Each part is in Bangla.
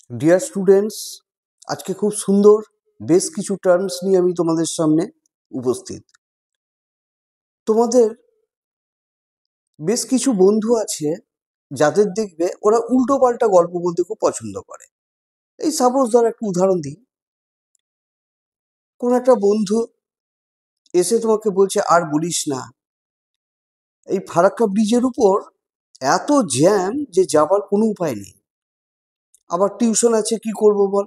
ডিয়ার স্টুডেন্টস, আজকে খুব সুন্দর বেশ কিছু টার্মস নিয়ে আমি তোমাদের সামনে উপস্থিত। তোমাদের বেশ কিছু বন্ধু আছে যাদের দেখবে ওরা উল্টো পাল্টা গল্প বলতে খুব পছন্দ করে। এই সাপোজ ধর একটা উদাহরণ দিই, কোন একটা বন্ধু এসে তোমাকে বলছে আর বলিস না, এই ফারাক্কা ব্রিজের উপর এত জ্যাম যে যাবার কোনো উপায় নেই, আবার টিউশন আছে, কি করব বল।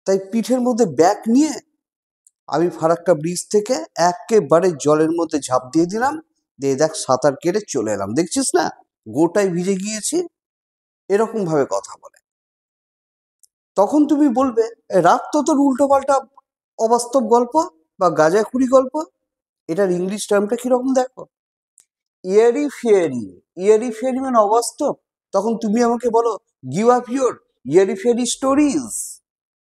তাই পিঠের মধ্যে ব্যাগ নিয়ে আমি ফারাক্কা ব্রিজ থেকে একেবারে জলের মধ্যে ঝাঁপ দিয়ে দিলাম, দিয়ে দেখ সাঁতার কেটে চলে এলাম, দেখছিস না গোটায় ভিজে গিয়েছি। এরকম ভাবে কথা বলে। তখন তুমি বলবে, রাখ তো তোর উল্টো পাল্টা অবাস্তব গল্প বা গাঁজাখুরি গল্প। এটার ইংলিশ টার্মটা কিরকম দেখো, ইয়ারি ফিয়ারি। ইয়ারি ফিয়ারি মানে অবাস্তব। তখন তুমি আমাকে বলো, গিভ আপ ইউর ইয়ারি ফিয়ারি স্টোরিজ,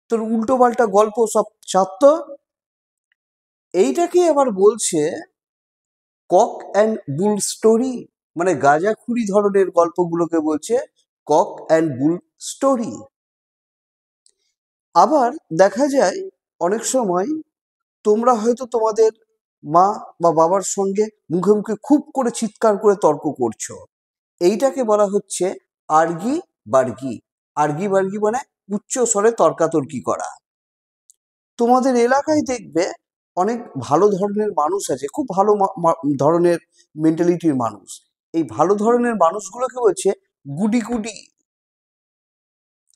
তোর উল্টো পাল্টা গল্প সব ছাত্র। এইটাকে আবার বলছে কক অ্যান্ড বুল স্টোরি, মানে গাঁজাখুরি ধরনের গল্পগুলোকে বলছে কক অ্যান্ড বুল স্টোরি। আবার দেখা যায় অনেক সময় তোমরা হয়তো তোমাদের মা বা বাবার সঙ্গে মুখে মুখে খুব করে চিৎকার করে তর্ক করছো, এইটাকে বলা হচ্ছে আর্গি বার্গি। আর্গি বার্গি মানে উচ্চ স্বরে তর্কাতর্কি করা। তোমাদের এলাকায় দেখবে অনেক ভালো ধরনের মানুষ আছে, খুব ভালো ধরনের মেন্টালিটির মানুষ। এই ভালো ধরনের মানুষগুলোকে বলছে গুডি গুডি,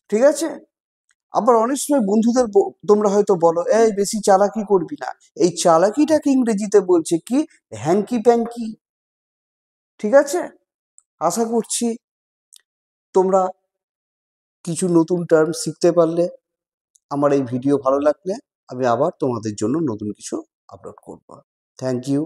ঠিক আছে। আবার অনেক সময় বন্ধুদের তোমরা হয়তো বলো, এই বেশি চালাকি করবি না। এই চালাকিটাকে ইংরেজিতে বলছে কি, হ্যাঙ্কি প্যাঙ্কি, ঠিক আছে। আশা করছি তোমরা কিছু নতুন টার্ম শিখতে পারলে। আমার এই ভিডিও ভালো লাগলে আমি আবার তোমাদের জন্য নতুন কিছু আপলোড করব। Thank you.